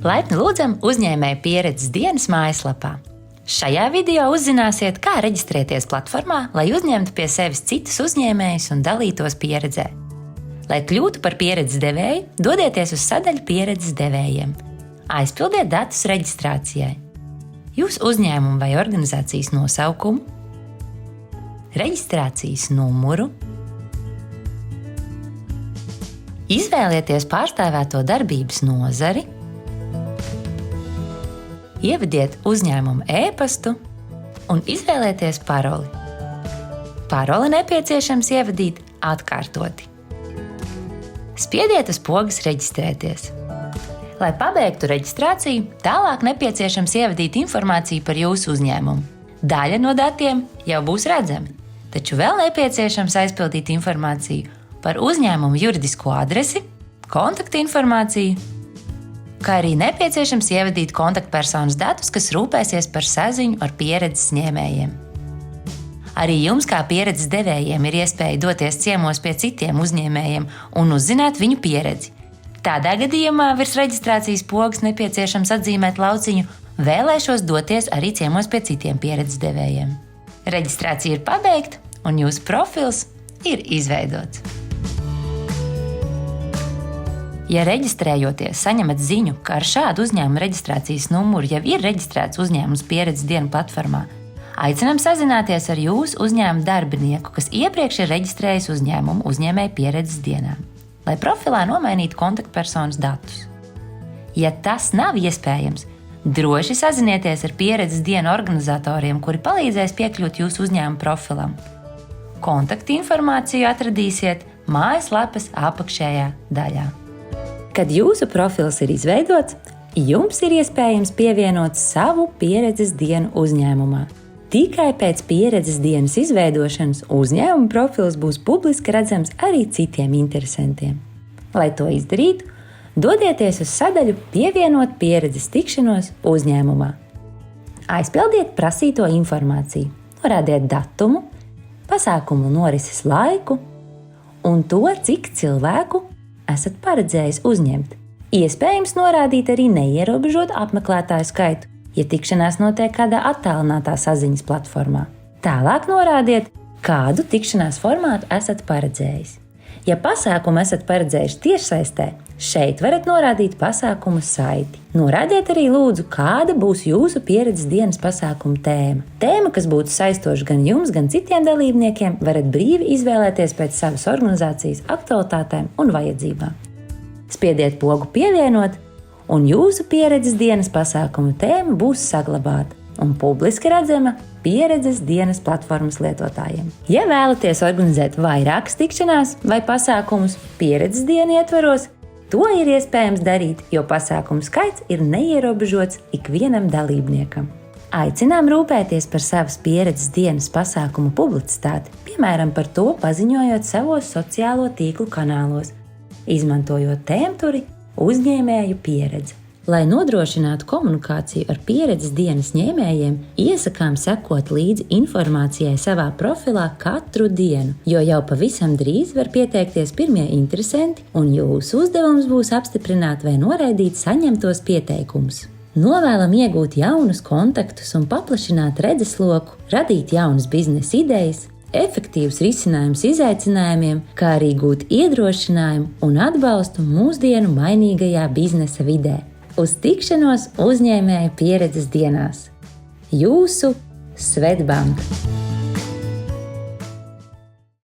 Laipni lūdzam uzņēmēju pieredzes dienas mājaslapā. Šajā video uzzināsiet, kā reģistrēties platformā, lai uzņemtu pie sevis citus uzņēmējus un dalītos pieredzē. Lai kļūtu par pieredzes devēju, dodieties uz sadaļu pieredzes devējiem. Aizpildiet datus reģistrācijai. Jūsu uzņēmumu vai organizācijas nosaukumu, reģistrācijas numuru, izvēlieties pārstāvēto darbības nozari, ievadiet uzņēmuma e-pastu un izvēlieties paroli. Paroli nepieciešams ievadīt atkārtoti. Spiediet uz pogas reģistrēties. Lai pabeigtu reģistrāciju, tālāk nepieciešams ievadīt informāciju par jūsu uzņēmumu. Daļa no datiem jau būs redzami, taču vēl nepieciešams aizpildīt informāciju par uzņēmumu juridisko adresi, kontaktinformāciju, kā arī nepieciešams ievadīt kontaktpersonas datus, kas rūpēsies par saziņu ar pieredzes ņēmējiem. Arī jums, kā pieredzes devējiem, ir iespēja doties ciemos pie citiem uzņēmējiem un uzzināt viņu pieredzi. Tādā gadījumā virs reģistrācijas pogas nepieciešams atzīmēt lauciņu "Vēlēšos doties arī ciemos pie citiem pieredzes devējiem". Reģistrācija ir pabeigta un jūsu profils ir izveidots. Ja reģistrējoties saņemat ziņu, ka ar šādu uzņēmuma reģistrācijas numuru jau ir reģistrēts uzņēmums pieredzes dienu platformā, aicinām sazināties ar jūsu uzņēmuma darbinieku, kas iepriekš ir reģistrējis uzņēmumu uzņēmēju pieredzes dienām, lai profilā nomainītu kontaktpersonas datus. Ja tas nav iespējams, droši sazinieties ar pieredzes dienu organizatoriem, kuri palīdzēs piekļūt jūsu uzņēmuma profilam. Kontaktinformāciju atradīsiet mājaslapas apakšējā daļā. Kad jūsu profils ir izveidots, jums ir iespējams pievienot savu pieredzes dienu uzņēmumā. Tikai pēc pieredzes dienas izveidošanas uzņēmuma profils būs publiski redzams arī citiem interesantiem. Lai to izdarītu, dodieties uz sadaļu "Pievienot pieredzes tikšanos uzņēmumā". Aizpildiet prasīto informāciju, norādiet datumu, pasākumu norises laiku un to, cik cilvēku esat paredzējis uzņemt. Iespējams norādīt arī neierobežotu apmeklētāju skaitu, ja tikšanās notiek kādā attālinātā saziņas platformā. Tālāk norādiet, kādu tikšanās formātu esat paredzējis. Ja pasākumu esat paredzējuši tiešsaistē, šeit varat norādīt pasākumu saiti. Norādiet arī lūdzu, kāda būs jūsu pieredzes dienas pasākuma tēma. Tēma, kas būtu saistoša gan jums, gan citiem dalībniekiem, varat brīvi izvēlēties pēc savas organizācijas aktualitātēm un vajadzībām. Spiediet pogu "Pievienot", un jūsu pieredzes dienas pasākuma tēma būs saglabāta un publiski redzama pieredzes dienas platformas lietotājiem. Ja vēlaties organizēt vairākas tikšanās vai pasākumus pieredzes dienu ietvaros, to ir iespējams darīt, jo pasākumu skaits ir neierobežots ikvienam dalībniekam. Aicinām rūpēties par savas pieredzes dienas pasākumu publicitāti, piemēram, par to paziņojot savos sociālo tīklu kanālos, izmantojot tēmturi "Uzņēmēju pieredze". Lai nodrošinātu komunikāciju ar pieredzes dienas ņēmējiem, iesakām sekot līdzi informācijai savā profilā katru dienu, jo jau pavisam drīz var pieteikties pirmie interesanti, un jūsu uzdevums būs apstiprināt vai noraidīt saņemtos pieteikumus. Novēlam iegūt jaunus kontaktus un paplašināt redzesloku, radīt jaunas biznesa idejas, efektīvus risinājumus izaicinājumiem, kā arī gūt iedrošinājumu un atbalstu mūsdienu mainīgajā biznesa vidē. Uz tikšanos uzņēmēju pieredzes dienās. Jūsu Svetbank!